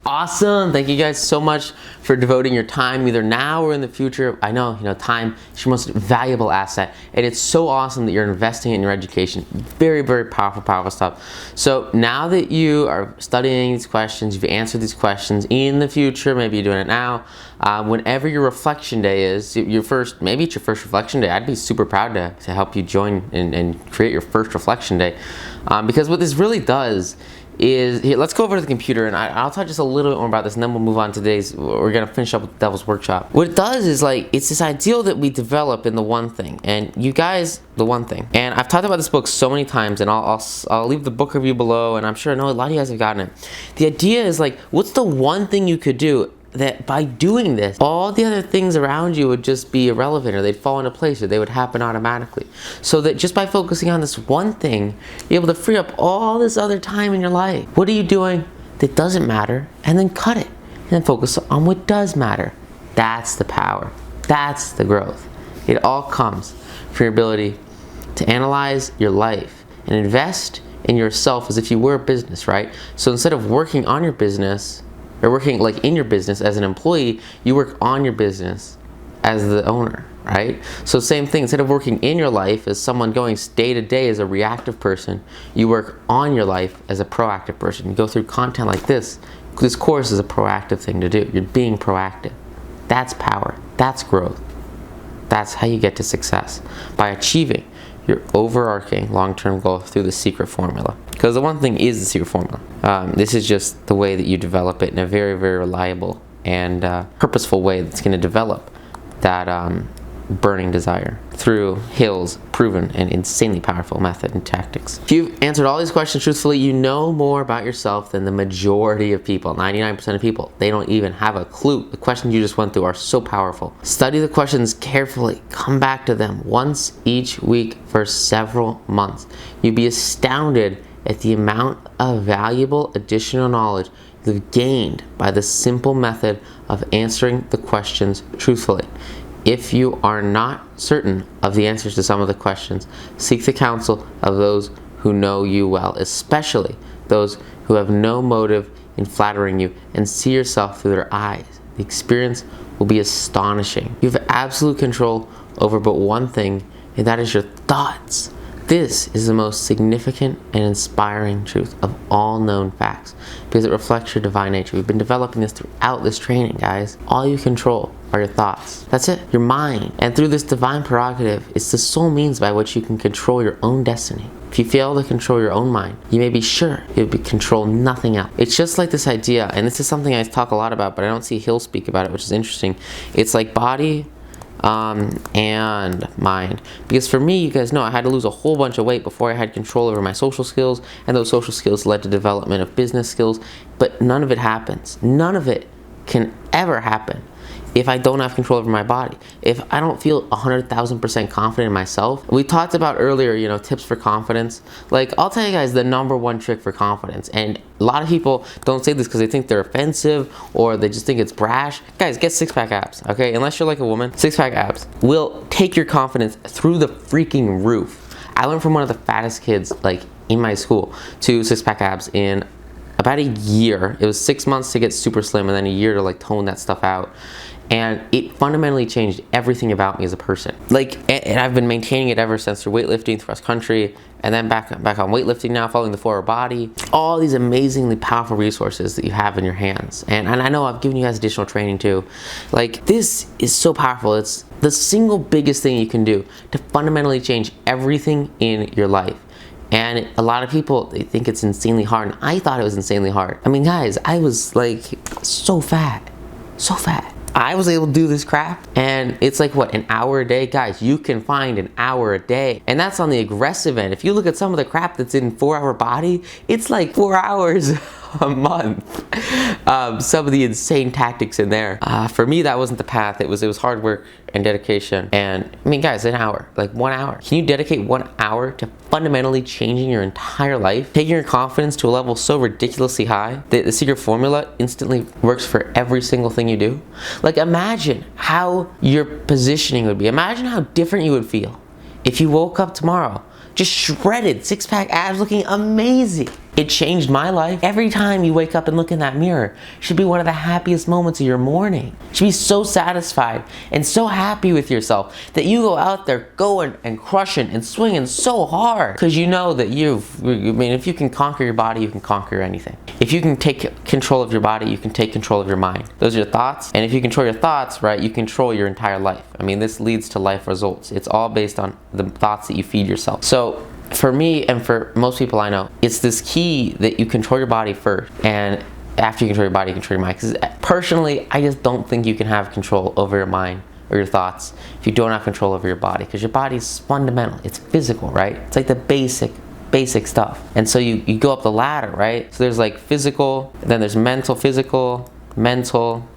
Awesome. Thank you guys so much for devoting your time either now or in the future. I know, time is your most valuable asset, and it's so awesome that you're investing in your education. Very, very powerful stuff. So now that you are studying these questions, you've answered these questions, in the future, maybe you're doing it now, whenever your reflection day is, maybe it's your first reflection day, I'd be super proud to help you join and create your first reflection day. Because what this really does is, here, let's go over to the computer, and I'll talk just a little bit more about this, and then we'll move on to we're gonna finish up with Devil's Workshop. What it does is, it's this ideal that we develop in the one thing, and you guys, the one thing. And I've talked about this book so many times, and I'll leave the book review below, and I'm sure I know a lot of you guys have gotten it. The idea is, what's the one thing you could do that by doing this, all the other things around you would just be irrelevant, or they'd fall into place, or they would happen automatically. So that just by focusing on this one thing, you're able to free up all this other time in your life. What are you doing that doesn't matter? And then cut it, and then focus on what does matter. That's the power. That's the growth. It all comes from your ability to analyze your life and invest in yourself as if you were a business, right? So instead of working on your business, or working in your business as an employee, you work on your business as the owner, right? So same thing, instead of working in your life as someone going day to day as a reactive person, you work on your life as a proactive person. You go through content like this. This course is a proactive thing to do. You're being proactive. That's power. That's growth. That's how you get to success, by achieving your overarching long-term goal through the secret formula. Because the one thing is the secret formula. This is just the way that you develop it in a very, very reliable and purposeful way that's going to develop that burning desire through Hill's proven and insanely powerful method and tactics. If you've answered all these questions truthfully, you know more about yourself than the majority of people. 99% of people, they don't even have a clue. The questions you just went through are so powerful. Study the questions carefully. Come back to them once each week for several months. You'd be astounded at the amount of valuable additional knowledge you've gained by the simple method of answering the questions truthfully. If you are not certain of the answers to some of the questions, seek the counsel of those who know you well, especially those who have no motive in flattering you, and see yourself through their eyes. The experience will be astonishing. You have absolute control over but one thing, and that is your thoughts. This is the most significant and inspiring truth of all known facts, because it reflects your divine nature. We've been developing this throughout this training, guys. All you control are your thoughts. That's it, your mind. And through this divine prerogative, it's the sole means by which you can control your own destiny. If you fail to control your own mind, you may be sure you'll control nothing else. It's just like this idea, and this is something I talk a lot about, but I don't see Hill speak about it, which is interesting. It's like body and mind. Because for me, you guys know, I had to lose a whole bunch of weight before I had control over my social skills, and those social skills led to development of business skills, but none of it happens. None of it can ever happen if I don't have control over my body. If I don't feel 100,000% confident in myself. We talked about earlier, tips for confidence. I'll tell you guys the #1 trick for confidence, and a lot of people don't say this because they think they're offensive or they just think it's brash. Guys, get six-pack abs, okay? Unless you're like a woman, six-pack abs will take your confidence through the freaking roof. I went from one of the fattest kids, in my school, to six-pack abs in about a year. It was 6 months to get super slim, and then a year to tone that stuff out. And it fundamentally changed everything about me as a person. And I've been maintaining it ever since, through weightlifting, through cross country, and then back on weightlifting now, following the 4-hour body. All these amazingly powerful resources that you have in your hands. And I know I've given you guys additional training too. This is so powerful. It's the single biggest thing you can do to fundamentally change everything in your life. And a lot of people, they think it's insanely hard, and I thought it was insanely hard. I mean, guys, I was so fat. I was able to do this crap, and it's what, an hour a day? Guys, you can find an hour a day, and that's on the aggressive end. If you look at some of the crap that's in 4-hour body, it's 4 hours a month. Some of the insane tactics in there. For me, that wasn't the path. It was hard work and dedication. And I mean, guys, an hour, 1 hour. Can you dedicate 1 hour to fundamentally changing your entire life, taking your confidence to a level so ridiculously high that the secret formula instantly works for every single thing you do? Imagine how your positioning would be. Imagine how different you would feel if you woke up tomorrow just shredded, six-pack abs, looking amazing. It changed my life. Every time you wake up and look in that mirror should be one of the happiest moments of your morning. You should be so satisfied and so happy with yourself that you go out there going and crushing and swinging so hard, because you know that if you can conquer your body, you can conquer anything. If you can take control of your body, you can take control of your mind. Those are your thoughts. And if you control your thoughts, right, you control your entire life. I mean, this leads to life results. It's all based on the thoughts that you feed yourself. So for me and for most people I know, it's this key that you control your body first, and after you control your body, you control your mind. Because personally, I just don't think you can have control over your mind or your thoughts if you don't have control over your body, because your body is fundamental. It's physical, right? It's like the basic stuff. And so you go up the ladder, right? So there's like physical, then there's mental, mental,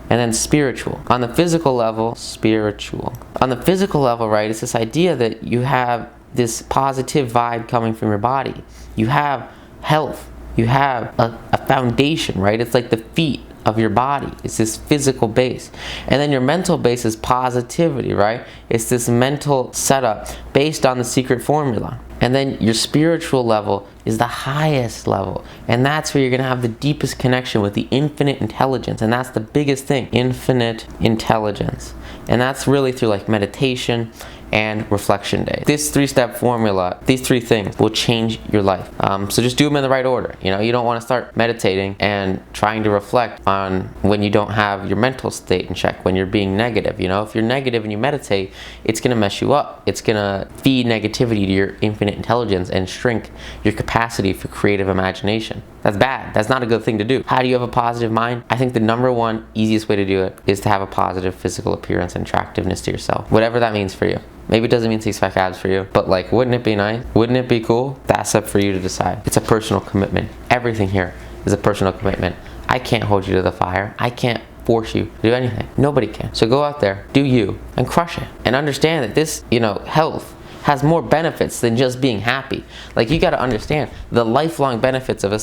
and then spiritual. On the physical level, spiritual. On the physical level, right, it's this idea that you have this positive vibe coming from your body. You have health. You have a foundation, right? It's like the feet of your body. It's this physical base. And then your mental base is positivity, right? It's this mental setup based on the secret formula. And then your spiritual level is the highest level. And that's where you're going to have the deepest connection with the infinite intelligence. And that's the biggest thing, infinite intelligence. And that's really through like meditation and reflection day. This 3-step formula, these 3 things will change your life. So just do them in the right order. You know, you don't want to start meditating and trying to reflect on when you don't have your mental state in check, when you're being negative. You know, if you're negative and you meditate, it's going to mess you up. It's going to feed negativity to your infinite intelligence and shrink your capacity for creative imagination. That's bad. That's not a good thing to do. How do you have a positive mind? I think the number one easiest way to do it is to have a positive physical appearance and attractiveness to yourself. Whatever that means for you. Maybe it doesn't mean 6-pack abs for you, but like, wouldn't it be nice? Wouldn't it be cool? That's up for you to decide. It's a personal commitment. Everything here is a personal commitment. I can't hold you to the fire. I can't force you to do anything. Nobody can. So go out there, do you, and crush it. And understand that this, health has more benefits than just being happy. Like, you gotta understand the lifelong benefits of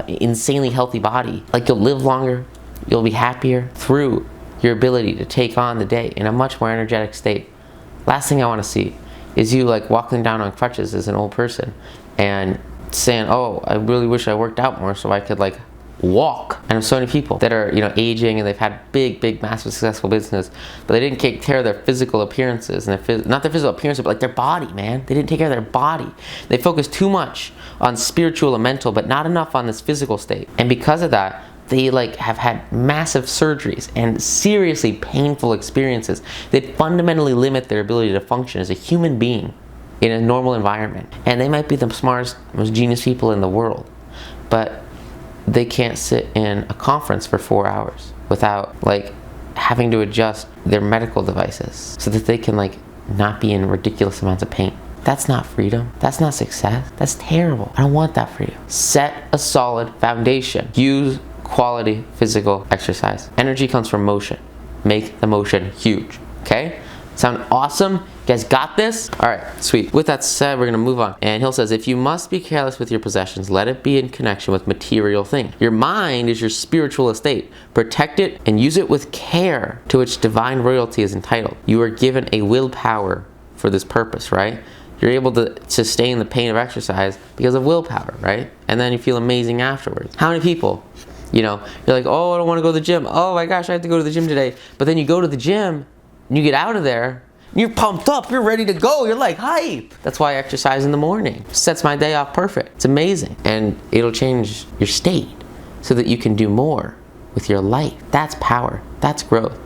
insanely healthy body. Like, you'll live longer, you'll be happier through your ability to take on the day in a much more energetic state. Last thing I want to see is you like walking down on crutches as an old person and saying, oh, I really wish I worked out more so I could like walk. And there's so many people that are, aging, and they've had big, massive, successful business, but they didn't take care of their physical appearances, and not their physical appearance, but like their body, man. They didn't take care of their body. They focused too much on spiritual and mental, but not enough on this physical state. And because of that, they have had massive surgeries and seriously painful experiences that fundamentally limit their ability to function as a human being in a normal environment. And they might be the smartest, most genius people in the world, but they can't sit in a conference for 4 hours without having to adjust their medical devices so that they can not be in ridiculous amounts of pain. That's not freedom. That's not success. That's terrible. I don't want that for you. Set a solid foundation. Use quality physical exercise. Energy comes from motion. Make the motion huge. Okay? Sound awesome? You guys got this? Alright, sweet. With that said, we're going to move on. And Hill says, if you must be careless with your possessions, let it be in connection with material things. Your mind is your spiritual estate. Protect it and use it with care to which divine royalty is entitled. You are given a willpower for this purpose, right? You're able to sustain the pain of exercise because of willpower, right? And then you feel amazing afterwards. How many people, you're like, oh, I don't want to go to the gym. Oh my gosh, I have to go to the gym today. But then you go to the gym, and you get out of there, and you're pumped up, you're ready to go, you're like hype. That's why I exercise in the morning. Sets my day off perfect. It's amazing. And it'll change your state so that you can do more with your life. That's power. That's growth.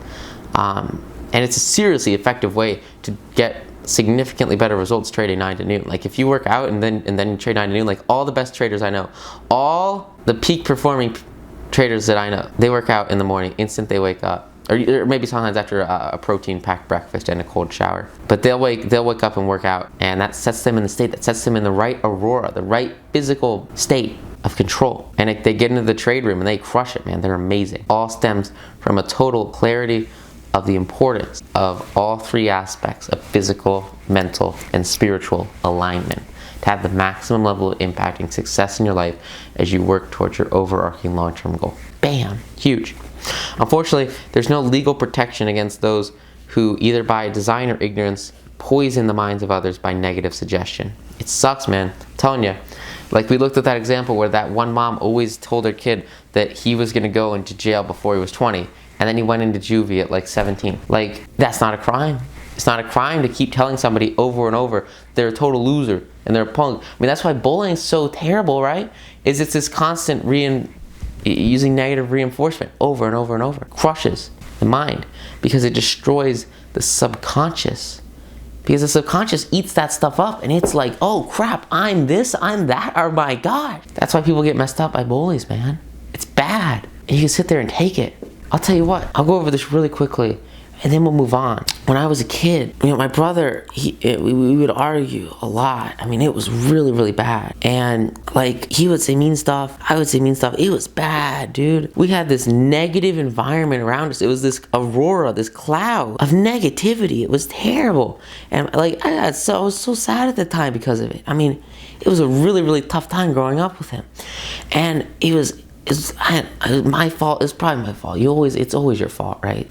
And it's a seriously effective way to get significantly better results trading 9 to noon. Like, if you work out and then you trade 9 to noon, like all the best traders I know, all the peak performing traders that I know, they work out in the morning, instant they wake up, or maybe sometimes after a protein-packed breakfast and a cold shower. But they'll wake up and work out, and that sets them in the state, that sets them in the right aurora, the right physical state of control. And they get into the trade room and they crush it, man. They're amazing. All stems from a total clarity of the importance of all 3 aspects of physical, mental, and spiritual alignment to have the maximum level of impacting success in your life as you work towards your overarching long-term goal. Bam! Huge. Unfortunately, there's no legal protection against those who, either by design or ignorance, poison the minds of others by negative suggestion. It sucks, man. I'm telling you, Like, we looked at that example where that one mom always told her kid that he was going to go into jail before he was 20, and then he went into juvie at like 17. Like, that's not a crime. It's not a crime to keep telling somebody over and over they're a total loser and they're a punk. I mean, that's why bullying is so terrible, right? It's this constant using negative reinforcement over and over and over. Crushes the mind because it destroys the subconscious. Because the subconscious eats that stuff up and it's like, oh crap, I'm this, I'm that, oh my God. That's why people get messed up by bullies, man. It's bad. And you can sit there and take it. I'll tell you what, I'll go over this really quickly and then we'll move on. When I was a kid, my brother, we would argue a lot. I mean, it was really, really bad. And like, he would say mean stuff, I would say mean stuff. It was bad, dude. We had this negative environment around us. It was this aurora, this cloud of negativity. It was terrible. And like, I was so sad at the time because of it. I mean, it was a really, really tough time growing up with him. And it's my fault. It's probably my fault. It's always your fault, right?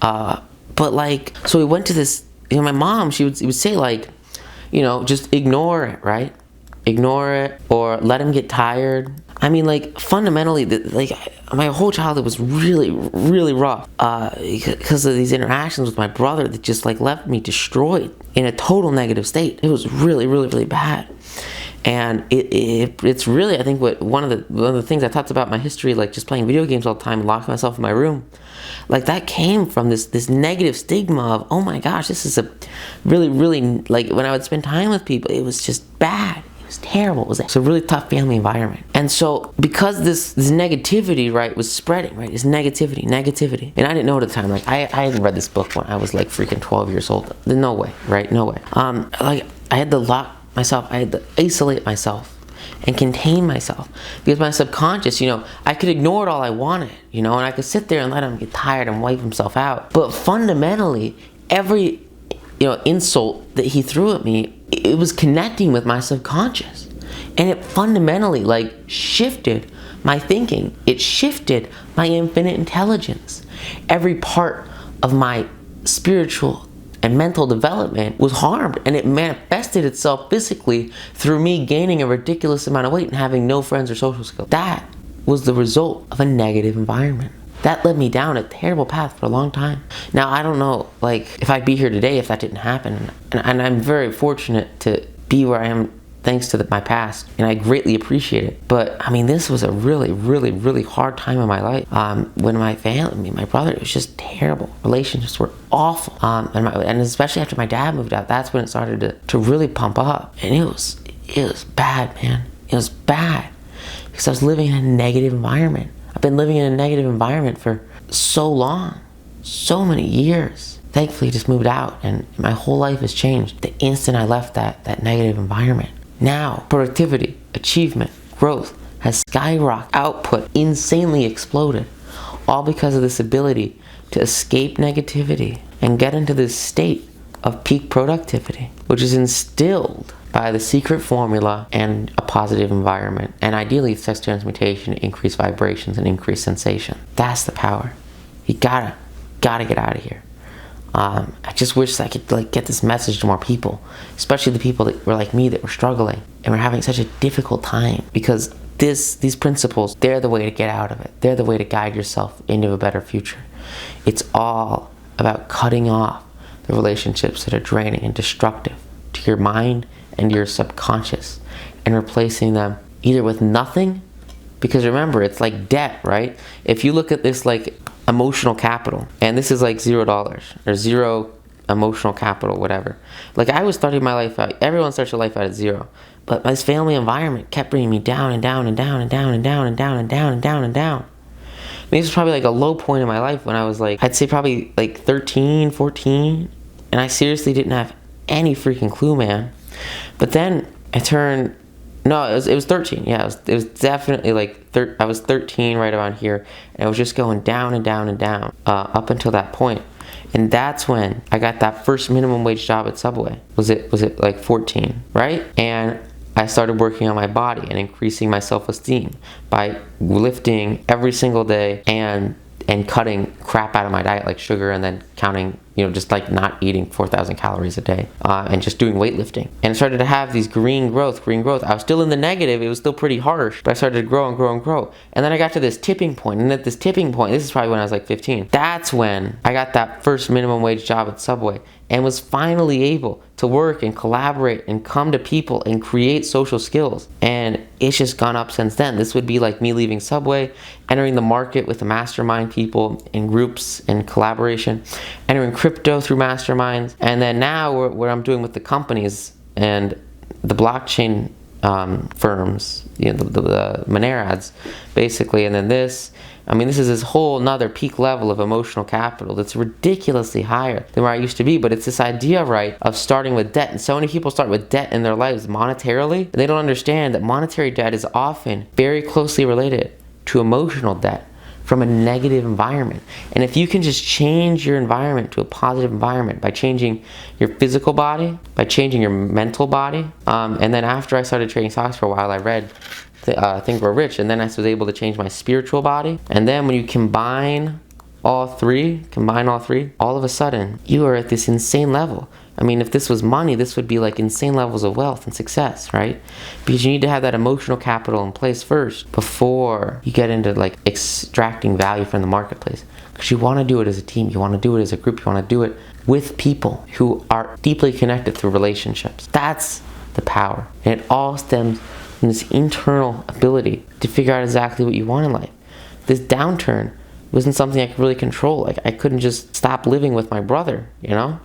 But like, so we went to this, my mom, she would say like, just ignore it, right? Ignore it or let him get tired. I mean, like, fundamentally, my whole childhood was really, really rough because of these interactions with my brother that just like left me destroyed in a total negative state. It was really, really, really bad. And it's really, I think, one of the things I talked about my history, like just playing video games all the time, locking myself in my room, like that came from this negative stigma of, oh my gosh, this is a really, really, like when I would spend time with people, it was just bad. It was terrible. It was a really tough family environment. And so because this negativity, right, was spreading, right, this negativity. And I didn't know at the time, like I hadn't read this book when I was like freaking 12 years old. No way, right? No way. Like I had to lock myself, I had to isolate myself and contain myself because my subconscious, I could ignore it all I wanted, and I could sit there and let him get tired and wipe himself out. But fundamentally, every, insult that he threw at me, it was connecting with my subconscious. And it fundamentally, like, shifted my thinking. It shifted my infinite intelligence. Every part of my spiritual and mental development was harmed, and it manifested itself physically through me gaining a ridiculous amount of weight and having no friends or social skills. That was the result of a negative environment. That led me down a terrible path for a long time. Now, I don't know, like, if I'd be here today if that didn't happen, and I'm very fortunate to be where I am thanks to my past, and I greatly appreciate it. But I mean, this was a really, really, really hard time in my life. When my family, my brother, it was just terrible. Relationships were awful. And especially after my dad moved out, that's when it started to really pump up. And it was bad, man. It was bad because I was living in a negative environment. I've been living in a negative environment for so long, so many years. Thankfully, I just moved out, and my whole life has changed the instant I left that negative environment. Now, productivity, achievement, growth has skyrocketed. Output insanely exploded. All because of this ability to escape negativity and get into this state of peak productivity, which is instilled by the secret formula and a positive environment. And ideally, sex transmutation, increased vibrations, and increased sensation. That's the power. You gotta get out of here. I just wish I could get this message to more people, especially the people that were like me that were struggling and were having such a difficult time, because these principles, they're the way to get out of it. They're the way to guide yourself into a better future. It's all about cutting off the relationships that are draining and destructive to your mind and your subconscious and replacing them either with nothing, because remember, it's like debt, right? If you look at this like emotional capital, and this is like $0 or zero emotional capital, whatever. Like, I was starting my life out, everyone starts their life out at zero, but this family environment kept bringing me down and down and down and down and down and down and down and down and down. I mean, this was probably like a low point in my life when I was like, I'd say probably like 13, 14, and I seriously didn't have any freaking clue, man. But then I turned, no, it was 13. Yeah, it was definitely like, I was 13 right around here, and I was just going down and down and down up until that point. And that's when I got that first minimum wage job at Subway. Was it like 14, right? And I started working on my body and increasing my self-esteem by lifting every single day and and cutting crap out of my diet like sugar, and then counting, just like not eating 4,000 calories a day, and just doing weightlifting. And I started to have these green growth. I was still in the negative. It was still pretty harsh, but I started to grow and grow and grow. And then I got to this tipping point. And at this tipping point, this is probably when I was like 15. That's when I got that first minimum wage job at Subway and was finally able to work and collaborate and come to people and create social skills. And it's just gone up since then. This would be like me leaving Subway, entering the market with the mastermind people in groups and collaboration, entering crypto through masterminds, and then now what I'm doing with the companies and the blockchain firms, the Monerads, basically, and then this is this whole nother peak level of emotional capital that's ridiculously higher than where I used to be. But it's this idea, right, of starting with debt. And so many people start with debt in their lives monetarily, and they don't understand that monetary debt is often very closely related to emotional debt from a negative environment. And if you can just change your environment to a positive environment by changing your physical body, by changing your mental body, and then after I started trading stocks for a while, I read Think Grow Rich, and then I was able to change my spiritual body. And then when you combine all three, all of a sudden you are at this insane level. I mean, if this was money, this would be like insane levels of wealth and success, right? Because you need to have that emotional capital in place first before you get into like extracting value from the marketplace. Because you want to do it as a team, you want to do it as a group, you want to do it with people who are deeply connected through relationships. That's the power. And it all stems from this internal ability to figure out exactly what you want in life. This downturn wasn't something I could really control. Like, I couldn't just stop living with my brother, And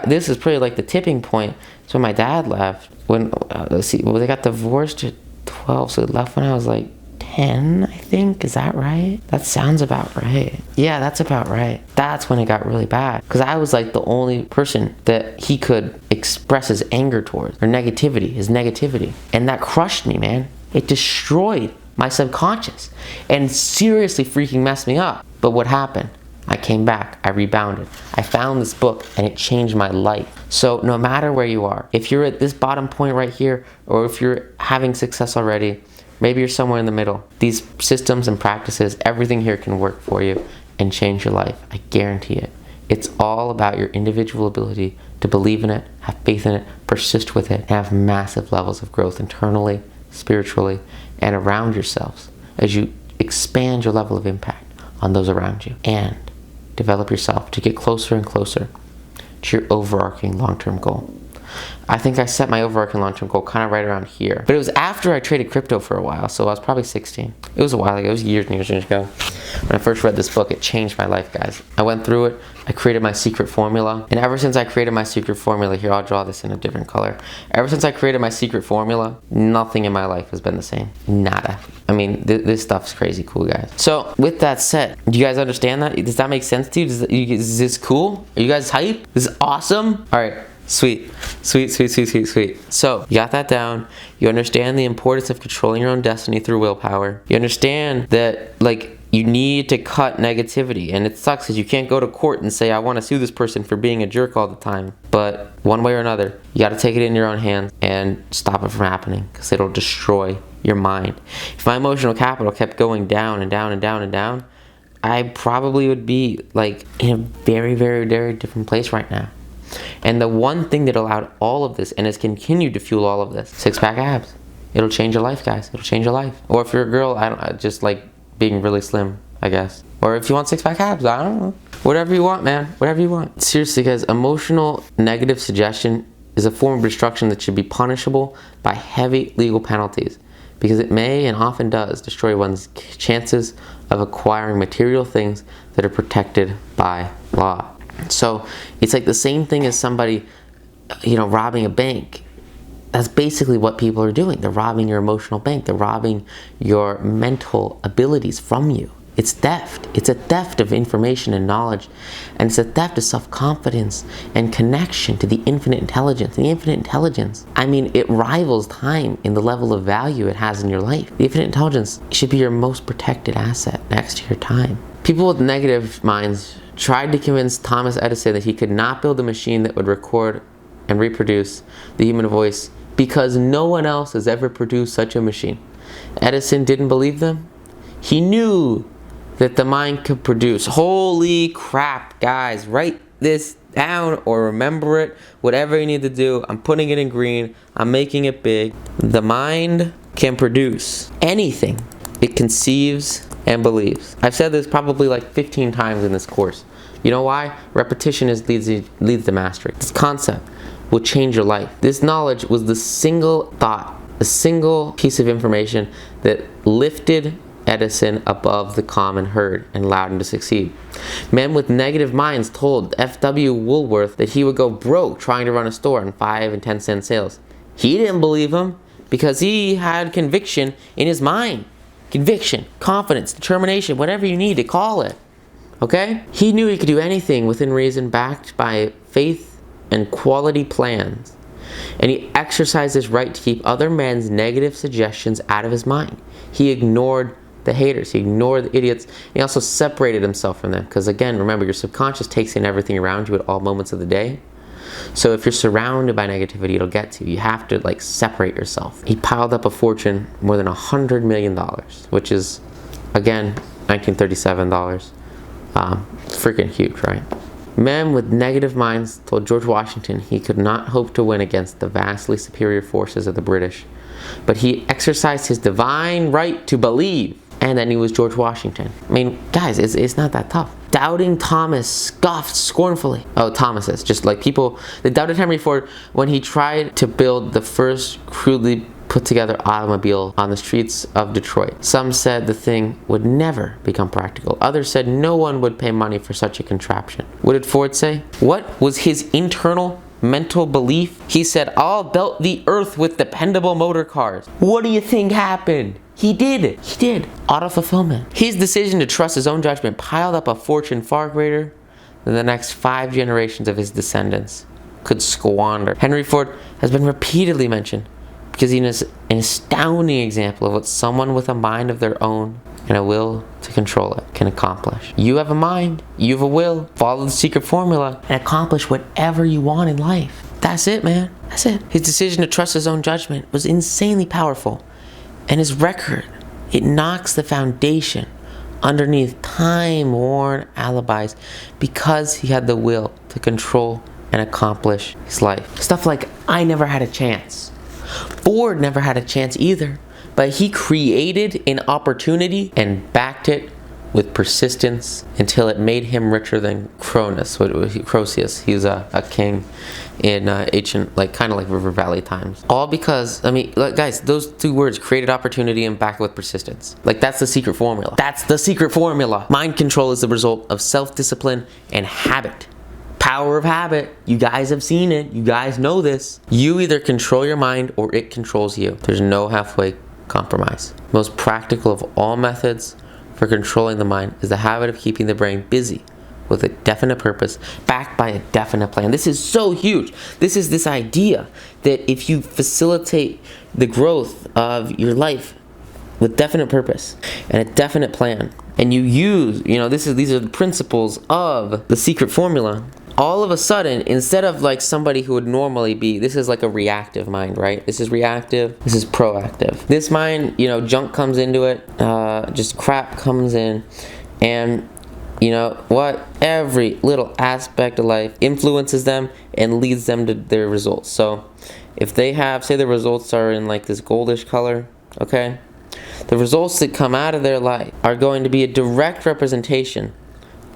this is probably like the tipping point. So when my dad left, they got divorced at 12, so they left when I was like 10, I think. Is that right? That sounds about right. Yeah, that's about right. That's when it got really bad, because I was like the only person that he could express his anger towards, or his negativity. And that crushed me, man. It destroyed my subconscious and seriously freaking messed me up. But what happened? I came back, I rebounded. I found this book and it changed my life. So no matter where you are, if you're at this bottom point right here, or if you're having success already, maybe you're somewhere in the middle, these systems and practices, everything here can work for you and change your life. I guarantee it. It's all about your individual ability to believe in it, have faith in it, persist with it, and have massive levels of growth internally, spiritually, and around yourselves as you expand your level of impact on those around you and develop yourself to get closer and closer to your overarching long-term goal. I think I set my overarching long-term goal kind of right around here. But it was after I traded crypto for a while, so I was probably 16. It was a while ago. It was years and years and years ago. When I first read this book, it changed my life, guys. I went through it. I created my secret formula. And ever since I created my secret formula, here, I'll draw this in a different color. Ever since I created my secret formula, nothing in my life has been the same. Nada. I mean, this stuff's crazy cool, guys. So with that said, do you guys understand that? Does that make sense to you? Is this cool? Are you guys hyped? This is awesome? All right. Sweet. So, you got that down. You understand the importance of controlling your own destiny through willpower. You understand that, you need to cut negativity. And it sucks because you can't go to court and say, I want to sue this person for being a jerk all the time. But one way or another, you got to take it in your own hands and stop it from happening, because it'll destroy your mind. If my emotional capital kept going down and down and down and down, I probably would be, in a very, very, very different place right now. And the one thing that allowed all of this and has continued to fuel all of this, six-pack abs. It'll change your life, guys. It'll change your life. Or if you're a girl, I just like being really slim, I guess. Or if you want six-pack abs, I don't know. Whatever you want, man. Whatever you want. Seriously, guys, emotional negative suggestion is a form of destruction that should be punishable by heavy legal penalties, because it may and often does destroy one's chances of acquiring material things that are protected by law. So it's like the same thing as somebody, robbing a bank. That's basically what people are doing. They're robbing your emotional bank. They're robbing your mental abilities from you. It's theft. It's a theft of information and knowledge. And it's a theft of self-confidence and connection to the infinite intelligence. The infinite intelligence, it rivals time in the level of value it has in your life. The infinite intelligence should be your most protected asset next to your time. People with negative minds tried to convince Thomas Edison that he could not build a machine that would record and reproduce the human voice because no one else has ever produced such a machine. Edison didn't believe them. He knew that the mind could produce. Holy crap, guys, write this down or remember it. Whatever you need to do, I'm putting it in green. I'm making it big. The mind can produce anything it conceives and believes. I've said this probably like 15 times in this course. You know why? Repetition leads to mastery. This concept will change your life. This knowledge was the single thought, the single piece of information that lifted Edison above the common herd and allowed him to succeed. Men with negative minds told F.W. Woolworth that he would go broke trying to run a store on 5 and 10 cent sales. He didn't believe him because he had conviction in his mind. Conviction, confidence, determination, whatever you need to call it. Okay? He knew he could do anything within reason, backed by faith and quality plans. And he exercised his right to keep other men's negative suggestions out of his mind. He ignored the haters, he ignored the idiots, and he also separated himself from them. Because again, remember, your subconscious takes in everything around you at all moments of the day. So if you're surrounded by negativity, it'll get to you. You have to like separate yourself. He piled up a fortune, more than $100 million, which is, again, 1937 dollars. Freaking huge, right? Men with negative minds told George Washington he could not hope to win against the vastly superior forces of the British, but he exercised his divine right to believe, and then he was George Washington. I mean, guys, it's not that tough. Doubting Thomas scoffed scornfully. Oh, Thomases, just like people that doubted Henry Ford when he tried to build the first crudely put together automobile on the streets of Detroit. Some said the thing would never become practical. Others said no one would pay money for such a contraption. What did Ford say? What was his internal mental belief? He said, I'll belt the earth with dependable motor cars. What do you think happened? He did it. He did. Auto-fulfillment. His decision to trust his own judgment piled up a fortune far greater than the next 5 generations of his descendants could squander. Henry Ford has been repeatedly mentioned because he is an astounding example of what someone with a mind of their own and a will to control it can accomplish. You have a mind, you have a will, follow the secret formula, and accomplish whatever you want in life. That's it, man. That's it. His decision to trust his own judgment was insanely powerful. And his record, it knocks the foundation underneath time-worn alibis because he had the will to control and accomplish his life. Stuff like, I never had a chance. Ford never had a chance either, but he created an opportunity and backed it with persistence until it made him richer than Croesus. He was a king in ancient, kind of like River Valley times. All because, I mean, guys, those 2 words, created opportunity and backed it with persistence. That's the secret formula. That's the secret formula. Mind control is the result of self-discipline and habit. Power of habit. You guys have seen it. You guys know this. You either control your mind or it controls you. There's no halfway compromise. Most practical of all methods for controlling the mind is the habit of keeping the brain busy with a definite purpose, backed by a definite plan. This is so huge. This is this idea that if you facilitate the growth of your life with definite purpose and a definite plan, and you use, these are the principles of the secret formula, all of a sudden, instead of like somebody who would normally be, this is like a reactive mind, right? This is reactive, this is proactive. This mind, junk comes into it, just crap comes in, and you know what? Every little aspect of life influences them and leads them to their results. So if they have, say the results are in like this goldish color, okay? The results that come out of their life are going to be a direct representation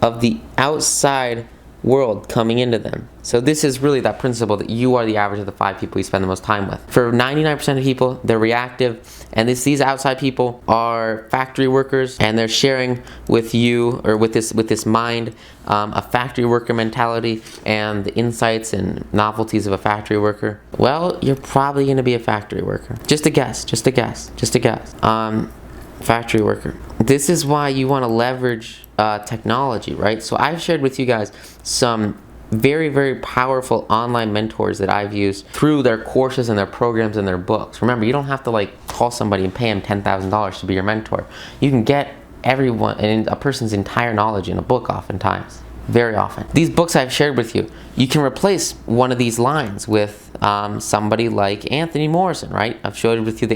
of the outside world coming into them. So this is really that principle that you are the average of the 5 people you spend the most time with. For 99% of people, they're reactive, and these outside people are factory workers, and they're sharing with you, or with this mind, a factory worker mentality and the insights and novelties of a factory worker. Well, you're probably going to be a factory worker. Just a guess. Factory worker. This is why you want to leverage technology, right? So I've shared with you guys some very, very powerful online mentors that I've used through their courses and their programs and their books. Remember, you don't have to like call somebody and pay them $10,000 to be your mentor. You can get everyone and a person's entire knowledge in a book oftentimes. very often. These books I've shared with you, you can replace one of these lines with somebody like Anthony Morrison, right? I've showed with you the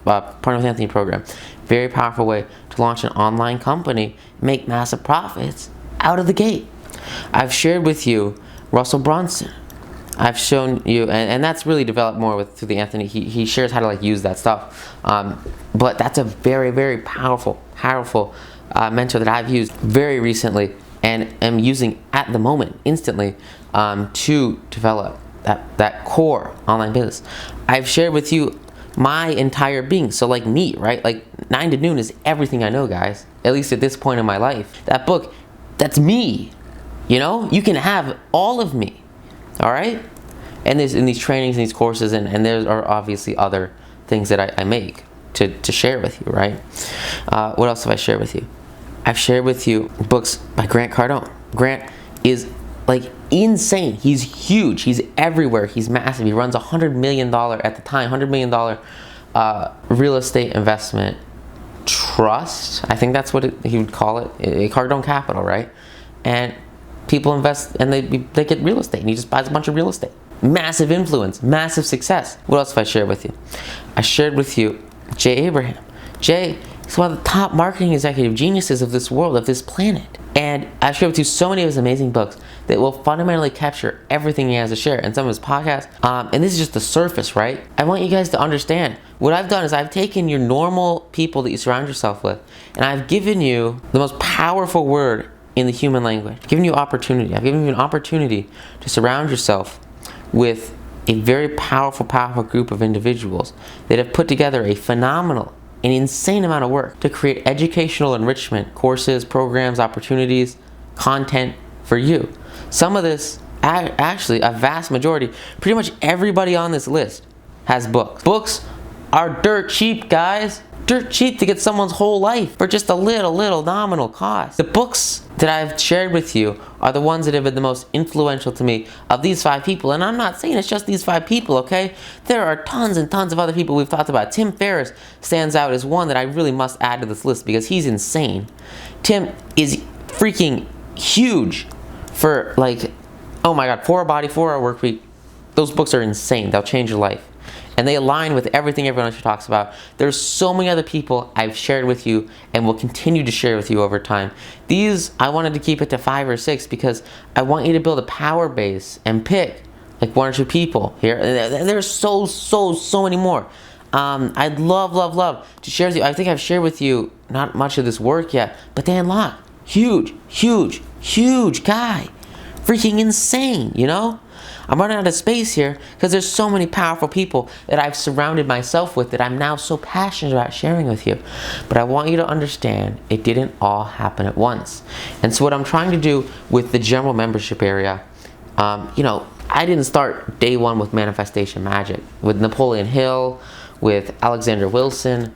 Partner with Anthony program. Very powerful way to launch an online company, make massive profits out of the gate. I've shared with you Russell Brunson. I've shown you, and that's really developed more through the Anthony. He shares how to like use that stuff. But that's a very, very powerful mentor that I've used very recently and am using at the moment, instantly, to develop that core online business. I've shared with you my entire being. So like me, right? Like 9 to noon is everything I know, guys. At least at this point in my life. That book, that's me. You know, you can have all of me. All right? And there's in these trainings and these courses, and there are obviously other things that I make to share with you, right? What else have I shared with you? I've shared with you books by Grant Cardone. Grant is like insane. He's huge. He's everywhere. He's massive. He runs $100 million at the time, $100 million real estate investment trust. I think that's what he would call it. Cardone Capital, right? And people invest and they get real estate, and he just buys a bunch of real estate. Massive influence, massive success. What else have I shared with you? I shared with you Jay Abraham. Jay is one of the top marketing executive geniuses of this world, of this planet. And I've shared with you so many of his amazing books that will fundamentally capture everything he has to share, and some of his podcasts. And this is just the surface, right? I want you guys to understand, what I've done is I've taken your normal people that you surround yourself with, and I've given you the most powerful word in the human language. I've given you opportunity. I've given you an opportunity to surround yourself with a very powerful group of individuals that have put together a phenomenal, an insane amount of work to create educational enrichment, courses, programs, opportunities, content for you. Some of this, actually a vast majority, pretty much everybody on this list has books. Books are dirt cheap, guys. Dirt cheap to get someone's whole life for just a little nominal cost. The books that I've shared with you are the ones that have been the most influential to me of these 5 people. And I'm not saying it's just these 5 people, okay? There are tons and tons of other people we've talked about. Tim Ferriss stands out as one that I really must add to this list because he's insane. Tim is freaking huge for like, oh my God, 4-Hour Body, 4-Hour Work Week. Those books are insane. They'll change your life. And they align with everything everyone else talks about. There's so many other people I've shared with you and will continue to share with you over time. These, I wanted to keep it to 5 or 6 because I want you to build a power base and pick like 1 or 2 people here. There's so many more. I'd love to share with you. I think I've shared with you not much of this work yet, but Dan Locke, huge guy. Freaking insane, you know? I'm running out of space here because there's so many powerful people that I've surrounded myself with that I'm now so passionate about sharing with you. But I want you to understand it didn't all happen at once. And so what I'm trying to do with the general membership area, you know, I didn't start day 1 with manifestation magic. With Napoleon Hill, with Alexander Wilson,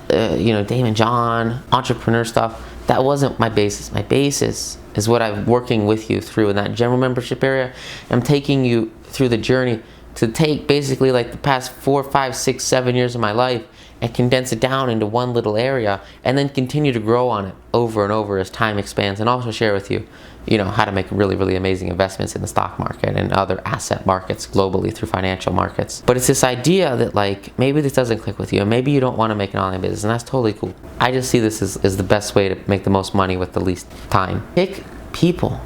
you know, Damon John, entrepreneur stuff. That wasn't my basis. My basis is what I'm working with you through in that general membership area. I'm taking you through the journey to take basically like the past 4, 5, 6, 7 years of my life and condense it down into one little area and then continue to grow on it over and over as time expands, and also share with you, you know, how to make really amazing investments in the stock market and other asset markets globally through financial markets. But it's this idea that like, maybe this doesn't click with you and maybe you don't want to make an online business, and that's totally cool. I just see this as the best way to make the most money with the least time. Pick people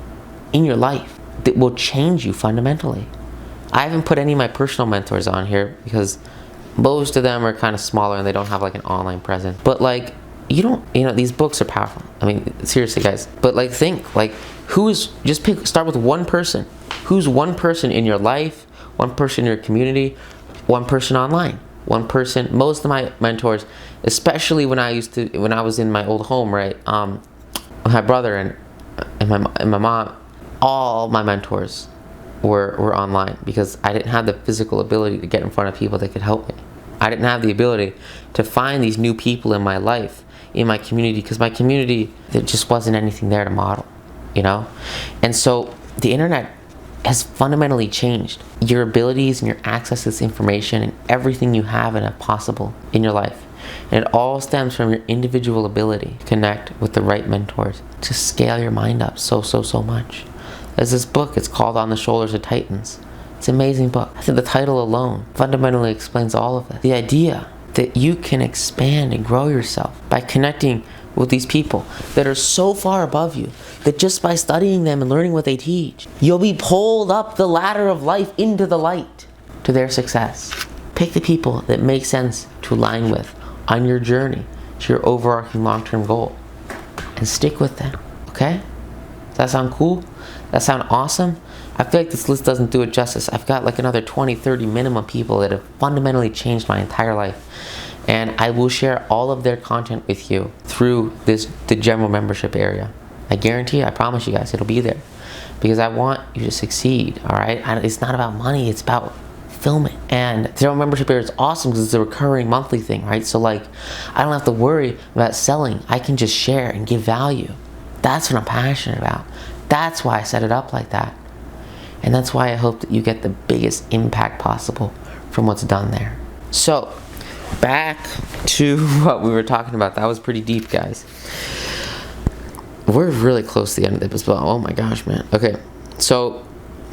in your life that will change you fundamentally. I haven't put any of my personal mentors on here because most of them are kind of smaller and they don't have like an online presence. But like, you know, these books are powerful. I mean, seriously, guys. But like, think, like, start with 1 person. Who's 1 person in your life, 1 person in your community, 1 person online, 1 person. Most of my mentors, especially when I was in my old home, right? My brother and my mom, all my mentors were online because I didn't have the physical ability to get in front of people that could help me. I didn't have the ability to find these new people in my life, in my community, because my community, there just wasn't anything there to model, you know? And so the internet has fundamentally changed your abilities and your access to this information and everything you have and have possible in your life. And it all stems from your individual ability to connect with the right mentors to scale your mind up so much. There's this book, it's called On the Shoulders of Titans. It's an amazing book. I think the title alone fundamentally explains all of it. The idea that you can expand and grow yourself by connecting with these people that are so far above you that just by studying them and learning what they teach, you'll be pulled up the ladder of life into the light to their success. Pick the people that make sense to align with on your journey to your overarching long-term goal and stick with them, okay? Does that sound cool? Does that sound awesome? I feel like this list doesn't do it justice. I've got like another 20, 30 minimum people that have fundamentally changed my entire life. And I will share all of their content with you through the general membership area. I guarantee, I promise you guys, it'll be there. Because I want you to succeed, all right? It's not about money, it's about fulfillment. And the general membership area is awesome because it's a recurring monthly thing, right? So like, I don't have to worry about selling. I can just share and give value. That's what I'm passionate about. That's why I set it up like that. And that's why I hope that you get the biggest impact possible from what's done there. So, back to what we were talking about. That was pretty deep, guys. We're really close to the end of the episode. Oh my gosh, man. Okay, so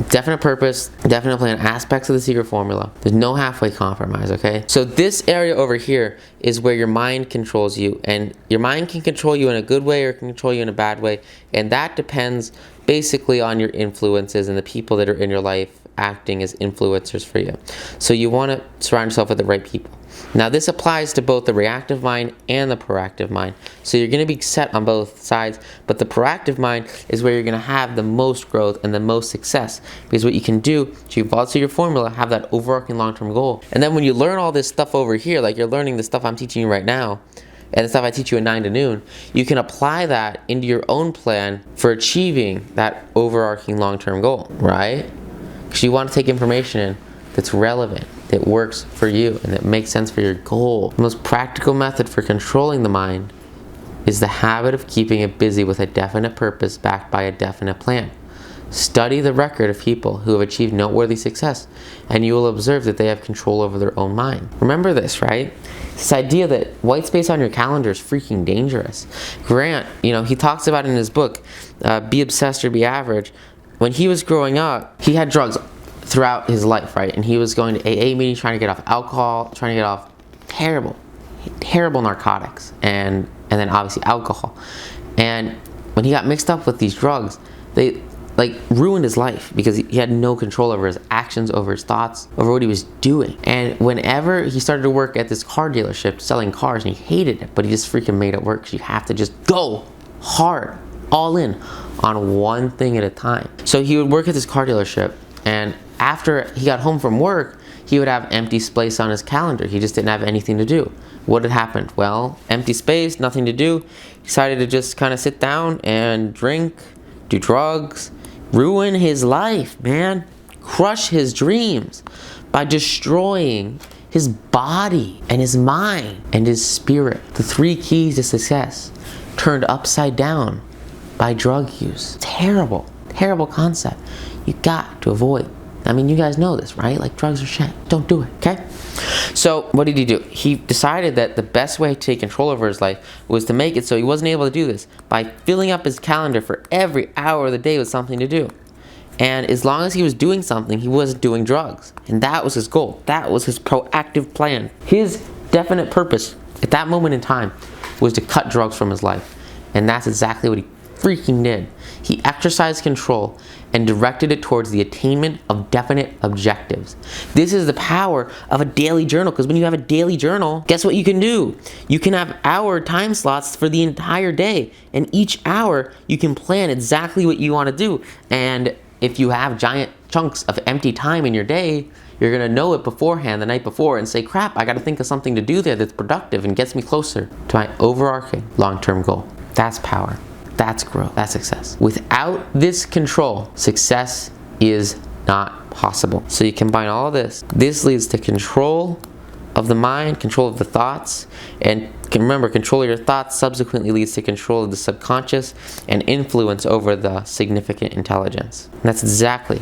definite purpose, definite plan, aspects of the secret formula. There's no halfway compromise, okay? So this area over here is where your mind controls you, and your mind can control you in a good way or can control you in a bad way, and that depends basically on your influences and the people that are in your life acting as influencers for you. So you want to surround yourself with the right people. Now this applies to both the reactive mind and the proactive mind. So you're going to be set on both sides, but the proactive mind is where you're going to have the most growth and the most success, because what you can do to evolve to your formula, have that overarching long-term goal. And then when you learn all this stuff over here, like you're learning the stuff I'm teaching you right now, and the stuff I teach you at 9 to noon, you can apply that into your own plan for achieving that overarching long-term goal, right? Because you want to take information in that's relevant, that works for you, and that makes sense for your goal. The most practical method for controlling the mind is the habit of keeping it busy with a definite purpose backed by a definite plan. Study the record of people who have achieved noteworthy success, and you will observe that they have control over their own mind. Remember this, right? This idea that white space on your calendar is freaking dangerous. Grant, he talks about in his book, Be Obsessed or Be Average. When he was growing up, he had drugs throughout his life, right? And he was going to AA meetings, trying to get off alcohol, trying to get off terrible narcotics, and then obviously alcohol. And when he got mixed up with these drugs, they ruined his life because he had no control over his actions, over his thoughts, over what he was doing. And whenever he started to work at this car dealership selling cars, and he hated it, but he just freaking made it work, because you have to just go hard, all in on one thing at a time. So he would work at this car dealership, and after he got home from work, he would have empty space on his calendar. He just didn't have anything to do. What had happened? Well, empty space, nothing to do. He decided to just kind of sit down and drink, do drugs, ruin his life, man. Crush his dreams by destroying his body and his mind and his spirit. The 3 keys to success turned upside down by drug use. Terrible concept. You got to avoid. I mean, you guys know this, right? Like, drugs are shit. Don't do it, okay? So what did he do? He decided that the best way to take control over his life was to make it so he wasn't able to do this by filling up his calendar for every hour of the day with something to do. And as long as he was doing something, he wasn't doing drugs. And that was his goal. That was his proactive plan. His definite purpose at that moment in time was to cut drugs from his life. And that's exactly what he freaking did. He exercised control and directed it towards the attainment of definite objectives. This is the power of a daily journal, because when you have a daily journal, guess what you can do? You can have hour time slots for the entire day, and each hour you can plan exactly what you want to do. And if you have giant chunks of empty time in your day, you're going to know it beforehand, the night before, and say, crap, I got to think of something to do there that's productive and gets me closer to my overarching long-term goal. That's power. That's growth. That's success. Without this control, success is not possible. So you combine all of this. This leads to control of the mind, control of the thoughts, and remember, control of your thoughts subsequently leads to control of the subconscious and influence over the significant intelligence. And that's exactly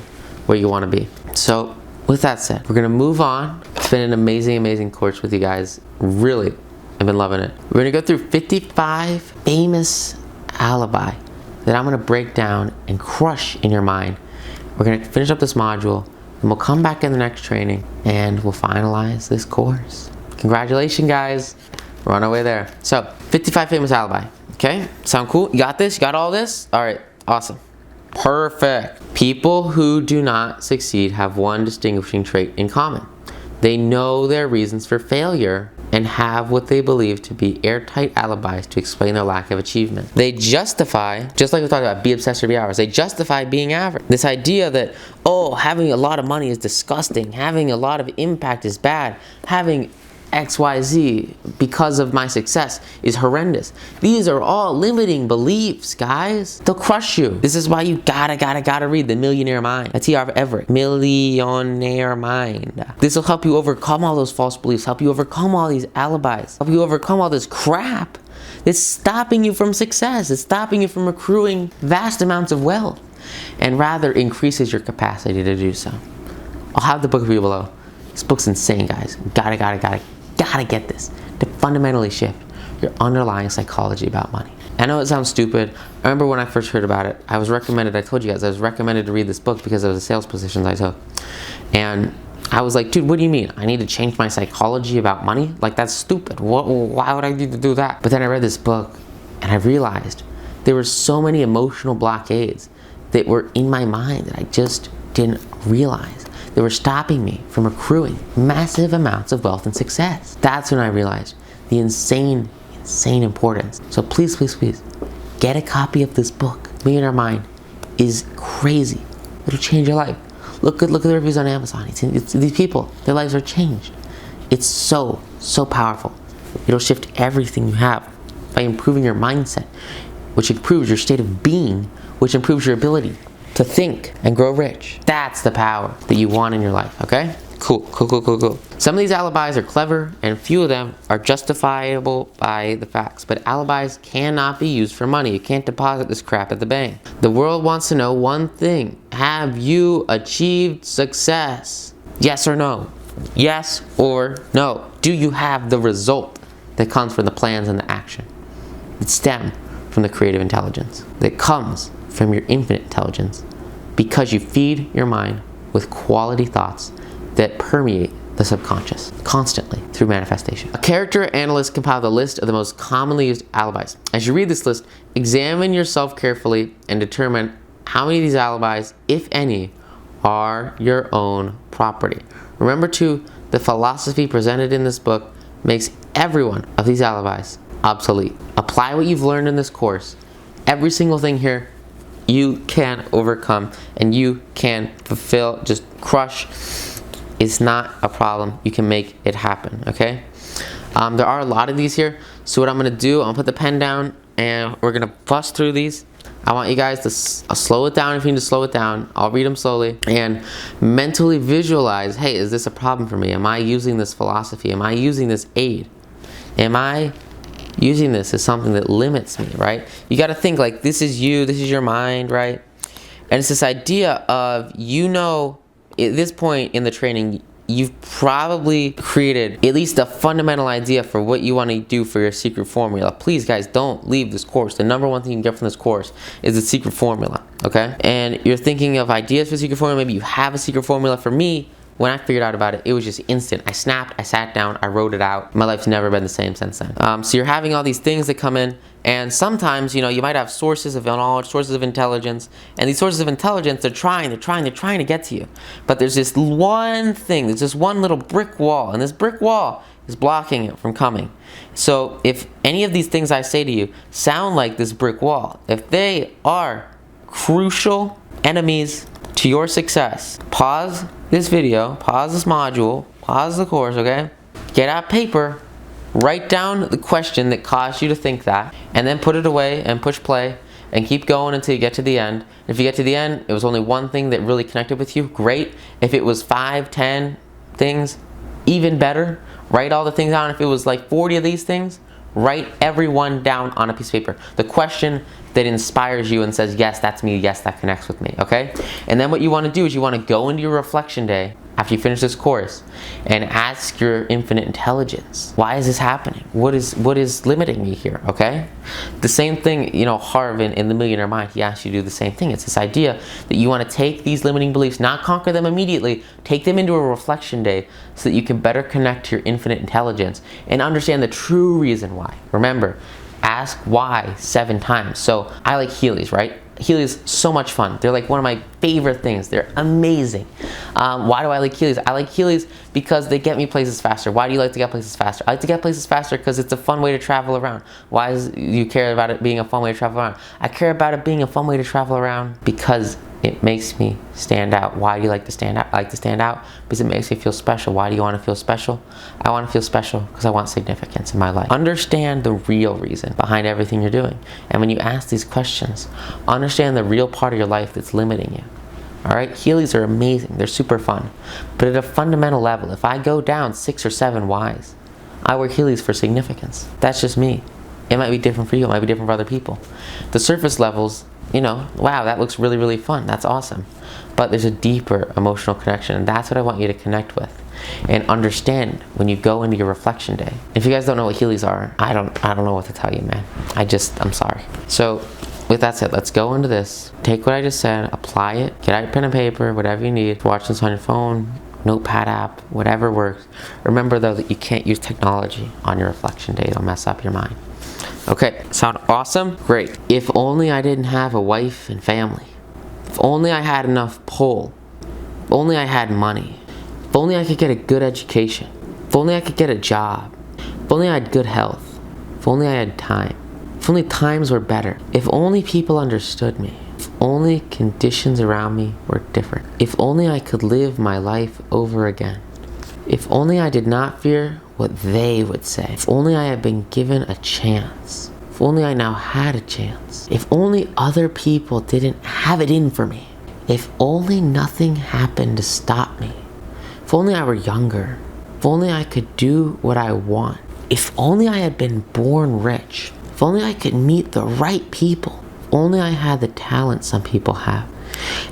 where you want to be. So with that said, we're going to move on. It's been an amazing course with you guys. Really I've been loving it. We're gonna go through 55 famous alibi that I'm gonna break down and crush in your mind. We're gonna finish up this module, and we'll come back in the next training, and we'll finalize this course. Congratulations, guys. We're on our way there. So, 55 famous alibi. Okay, sound cool? You got this? You got all this? All right, awesome. Perfect. People who do not succeed have one distinguishing trait in common. They know their reasons for failure and have what they believe to be airtight alibis to explain their lack of achievement. They justify, just like we talked about, be obsessed or be average, they justify being average. This idea that, oh, having a lot of money is disgusting, having a lot of impact is bad, having XYZ because of my success is horrendous. These are all limiting beliefs, guys. They'll crush you. This is why you gotta read The Millionaire Mind. That's T.R. Everett. Millionaire Mind. This will help you overcome all those false beliefs, help you overcome all these alibis, help you overcome all this crap that's stopping you from success. It's stopping you from accruing vast amounts of wealth, and rather increases your capacity to do so. I'll have the book for you below. This book's insane, guys. Gotta get this to fundamentally shift your underlying psychology about money. I know it sounds stupid. I remember when I first heard about it, I told you guys, I was recommended to read this book because of the sales positions I took. And I was like, dude, what do you mean? I need to change my psychology about money? Like, that's stupid. Why would I need to do that? But then I read this book and I realized there were so many emotional blockades that were in my mind that I just didn't realize. They were stopping me from accruing massive amounts of wealth and success. That's when I realized the insane importance. So please, get a copy of this book. Millionaire Mind is crazy. It'll change your life. Look at the reviews on Amazon. It's these people, their lives are changed. It's so powerful. It'll shift everything you have by improving your mindset, which improves your state of being, which improves your ability to think and grow rich. That's the power that you want in your life, okay? Cool. Some of these alibis are clever, and few of them are justifiable by the facts, but alibis cannot be used for money. You can't deposit this crap at the bank. The world wants to know one thing. Have you achieved success? Yes or no? Yes or no? Do you have the result that comes from the plans and the action that stem from the creative intelligence that comes from your infinite intelligence, because you feed your mind with quality thoughts that permeate the subconscious constantly through manifestation? A character analyst compiled a list of the most commonly used alibis. As you read this list, examine yourself carefully and determine how many of these alibis, if any, are your own property. Remember too, the philosophy presented in this book makes every one of these alibis obsolete. Apply what you've learned in this course. Every single thing here you can overcome and you can fulfill, just crush. It's not a problem. You can make it happen, okay? There are a lot of these here, so what I'm gonna do, I'm gonna put the pen down and we're gonna bust through these. I want you guys to slow it down if you need to slow it down. I'll read them slowly and mentally visualize, hey, is this a problem for me? Am I using this philosophy? Am I using this aid? Am I using this as something that limits me, right? You got to think like this is you, this is your mind, right? And it's this idea of, you know, at this point in the training, you've probably created at least a fundamental idea for what you want to do for your secret formula. Please, guys, don't leave this course. The number one thing you can get from this course is the secret formula, okay? And you're thinking of ideas for the secret formula. Maybe you have a secret formula. For me, when I figured out about it, it was just instant. I snapped, I sat down, I wrote it out. My life's never been the same since then. So you're having all these things that come in, and sometimes, you know, you might have sources of knowledge, sources of intelligence, and these sources of intelligence, they're trying to get to you. But there's this one thing, there's this one little brick wall, and this brick wall is blocking it from coming. So if any of these things I say to you sound like this brick wall, if they are crucial enemies to your success, pause this video, pause this module, pause the course, okay? Get out paper, write down the question that caused you to think that, and then put it away and push play and keep going until you get to the end. If you get to the end, it was only one thing that really connected with you, great. If it was 5, 10 things, even better. Write all the things down. If it was like 40 of these things, write every one down on a piece of paper. The question that inspires you and says, yes, that's me, yes, that connects with me, okay? And then what you want to do is you want to go into your reflection day after you finish this course and ask your infinite intelligence, why is this happening? What is limiting me here, okay? The same thing, Harv in The Millionaire Mind, he asks you to do the same thing. It's this idea that you want to take these limiting beliefs, not conquer them immediately, take them into a reflection day so that you can better connect to your infinite intelligence and understand the true reason why. Remember, ask why 7 times. So I like Heelys, right? Heelys, so much fun. They're like one of my favorite things. They're amazing. Why do I like Heelys? I like Heelys because they get me places faster. Why do you like to get places faster? I like to get places faster because it's a fun way to travel around. Why do you care about it being a fun way to travel around? I care about it being a fun way to travel around because it makes me stand out. Why do you like to stand out? I like to stand out because it makes me feel special. Why do you want to feel special? I want to feel special because I want significance in my life. Understand the real reason behind everything you're doing. And when you ask these questions, understand the real part of your life that's limiting you. Alright, Heelys are amazing. They're super fun. But at a fundamental level, if I go down 6 or 7 whys, I wear Heelys for significance. That's just me. It might be different for you. It might be different for other people. The surface levels, wow, that looks really, really fun. That's awesome. But there's a deeper emotional connection, and that's what I want you to connect with and understand when you go into your reflection day. If you guys don't know what Heelys are, I don't know what to tell you, man. I'm sorry. So with that said, let's go into this. Take what I just said, apply it, get out your pen and paper, whatever you need. Watch this on your phone, notepad app, whatever works. Remember though that you can't use technology on your reflection day. It'll mess up your mind. Okay, sound awesome? Great. If only I didn't have a wife and family. If only I had enough pull. If only I had money. If only I could get a good education. If only I could get a job. If only I had good health. If only I had time. If only times were better. If only people understood me. If only conditions around me were different. If only I could live my life over again. If only I did not fear what they would say. If only I had been given a chance. If only I now had a chance. If only other people didn't have it in for me. If only nothing happened to stop me. If only I were younger. If only I could do what I want. If only I had been born rich. If only I could meet the right people. If only I had the talent some people have.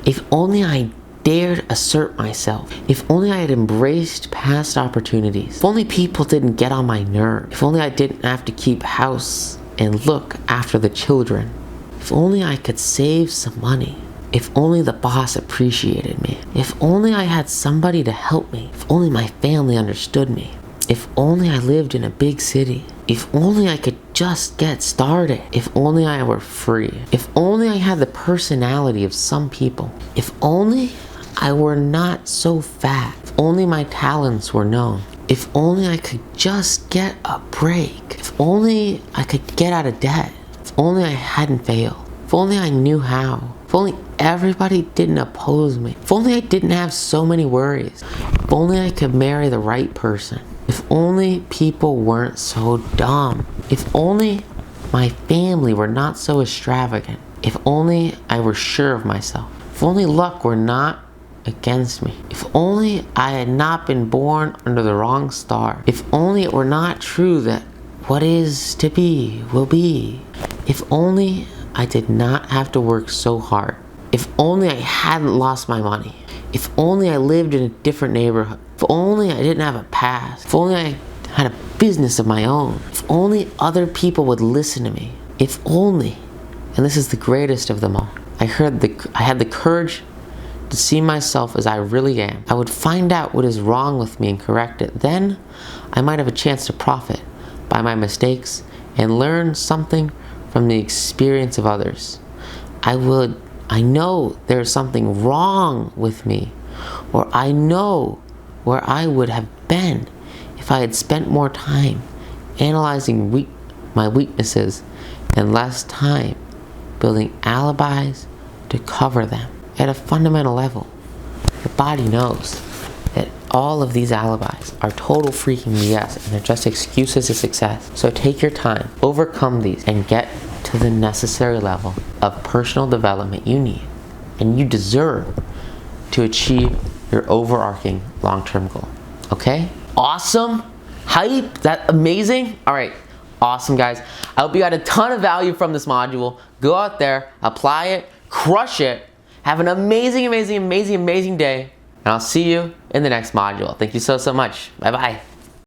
If only I dared assert myself. If only I had embraced past opportunities. If only people didn't get on my nerves. If only I didn't have to keep house and look after the children. If only I could save some money. If only the boss appreciated me. If only I had somebody to help me. If only my family understood me. If only I lived in a big city. If only I could just get started. If only I were free. If only I had the personality of some people. If only I were not so fat. If only my talents were known. If only I could just get a break. If only I could get out of debt. If only I hadn't failed. If only I knew how. If only everybody didn't oppose me. If only I didn't have so many worries. If only I could marry the right person. If only people weren't so dumb. If only my family were not so extravagant. If only I were sure of myself. If only luck were not against me. If only I had not been born under the wrong star. If only it were not true that what is to be will be. If only I did not have to work so hard. If only I hadn't lost my money. If only I lived in a different neighborhood. If only I didn't have a past. If only I had a business of my own. If only other people would listen to me. If only, and this is the greatest of them all, I had the courage to see myself as I really am. I would find out what is wrong with me and correct it. Then I might have a chance to profit by my mistakes and learn something from the experience of others. I know there's something wrong with me, or I know where I would have been if I had spent more time analyzing my weaknesses and less time building alibis to cover them. At a fundamental level, your body knows that all of these alibis are total freaking BS and they're just excuses to success. So take your time, overcome these, and get to the necessary level of personal development you need and you deserve to achieve your overarching long-term goal. Okay? Awesome? Hype? That amazing? All right. Awesome, guys. I hope you got a ton of value from this module. Go out there, apply it, crush it. Have an amazing, amazing, amazing, amazing day. And I'll see you in the next module. Thank you so much. Bye-bye.